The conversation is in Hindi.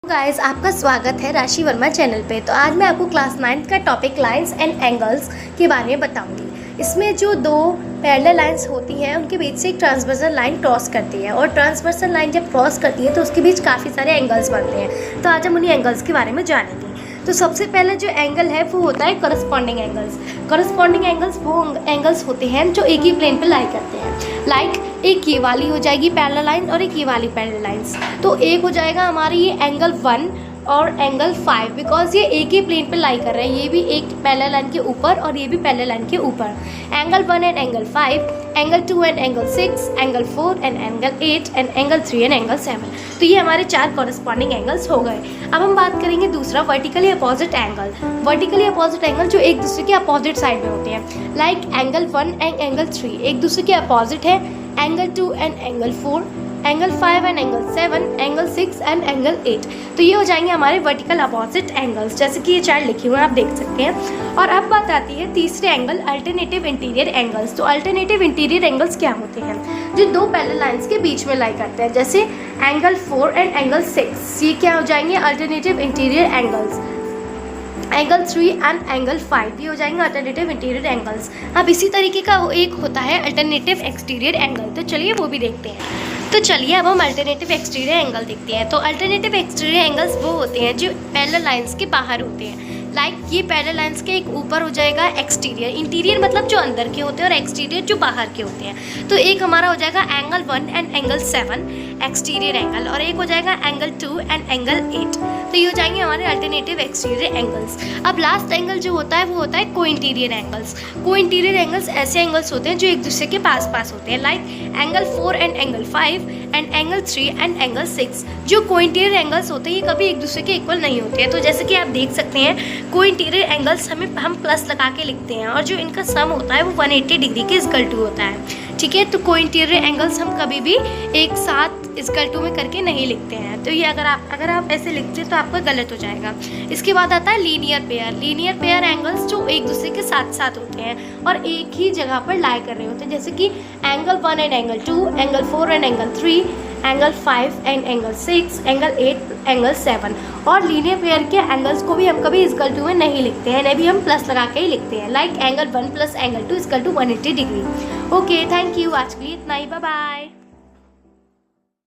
गाइस, आपका स्वागत है राशि वर्मा चैनल पे। तो आज मैं आपको क्लास 9th का टॉपिक लाइंस एंड एंगल्स के बारे में बताऊंगी। इसमें जो दो पैरेलल लाइंस होती हैं उनके बीच से एक ट्रांसवर्सल लाइन क्रॉस करती है, और ट्रांसवर्सल लाइन जब क्रॉस करती है तो उसके बीच काफ़ी सारे एंगल्स बनते हैं। तो आज हम उन्हीं एंगल्स के बारे में जानेंगे। तो सबसे पहले जो एंगल है वो होता है करस्पॉन्डिंग एंगल्स। करस्पॉन्डिंग एंगल्स वो एंगल्स होते हैं जो एक ही प्लेन पे लाई करते हैं। लाइक एक ये वाली हो जाएगी पैरेलल लाइन और एक ये वाली पैरेलल लाइंस। तो एक हो जाएगा हमारी ये एंगल 1 और एंगल 5, बिकॉज ये एक ही प्लेन पे लाई कर रहे हैं। ये भी एक पैरेलल लाइन के ऊपर और ये भी पैरेलल लाइन के ऊपर। Angle 1 and angle 5, angle 2 and angle 6, angle 4 and angle 8 and angle 3 and angle 7। तो ये हमारे 4 कॉरस्पॉन्डिंग एंगल्स हो गए। अब हम बात करेंगे दूसरा vertically opposite angle. Vertically opposite angle जो एक दूसरे के अपोजिट साइड में होते हैं। लाइक एंगल 1 एंड एंगल 3 एक दूसरे के अपोजिट है। Angle 2 and angle 4, angle 5 and angle 7, angle 6 and angle 8। तो ये हो जाएंगे हमारे वर्टिकल अपोजिट एंगल्स, जैसे कि ये 4 लिखे हुए हैं, आप देख सकते हैं। और अब बात आती है तीसरे एंगल अल्टरनेटिव इंटीरियर एंगल्स। तो अल्टरनेटिव इंटीरियर एंगल्स क्या होते हैं? जो दो पैरेलल लाइंस के बीच में लाई करते हैं, जैसे एंगल 4 एंड एंगल 6, ये क्या हो जाएंगे? Alternative interior angles. Angle 3 and angle 5 ये हो जाएंगे अल्टरनेटिव इंटीरियर एंगल्स। अब इसी तरीके का एक होता है अल्टरनेटिव एक्सटीरियर एंगल। तो चलिए वो भी देखते हैं। तो चलिए अब हम अल्टरनेटिव एक्सटीरियर एंगल देखते हैं। तो अल्टरनेटिव एक्सटीरियर एंगल्स वो होते हैं जो पैरेलल लाइंस के बाहर होते हैं। लाइक ये पैरेलल लाइंस के एक ऊपर हो जाएगा एक्सटीरियर। इंटीरियर मतलब जो अंदर के होते हैं और एक्सटीरियर जो बाहर के होते हैं। तो एक हमारा हो जाएगा angle 1 and angle 7 exterior angle, और एक हो जाएगा एंगल 2 एंड एंगल 8। तो ये हो जाएंगे हमारे अल्टरनेटिव एक्सटीरियर एंगल्स। अब लास्ट एंगल जो होता है वो होता है को इंटीरियर एंगल्स। को इंटीरियर एंगल्स ऐसे एंगल्स होते हैं जो एक दूसरे के पास पास होते हैं। Like angle 4 and angle 5 and angle 3 and angle 6। जो को इंटीरियर एंगल्स होते हैं ये कभी एक दूसरे के इक्वल नहीं होते हैं। तो जैसे कि आप देख सकते हैं को इंटीरियर एंगल्स हम प्लस लगा के लिखते हैं, और जो इनका सम होता है वो 180 डिग्री के इक्वल टू होता है। ठीक है, तो को इंटीरियर एंगल्स हम कभी भी एक साथ इक्वल टू में करके नहीं लिखते हैं। तो ये अगर आप ऐसे लिखते हैं तो आपका गलत हो जाएगा। इसके बाद आता है linear pair. Linear pair angles जो एक दूसरे के साथ साथ होते हैं और एक ही जगह पर लाई कर रहे होते हैं, जैसे कि angle 1 and angle 2, angle 4 and angle 3, angle 5 and angle 6, angle 8 angle 7। और लीनियर पेयर के एंगल्स को भी हम कभी इक्वल टू में नहीं लिखते हैं, इन्हें भी हम प्लस लगा के ही लिखते हैं। Like angle 1 plus angle 2 equal to 180 degree. Okay, thank you. आज के लिए इतना ही, बाय बाय।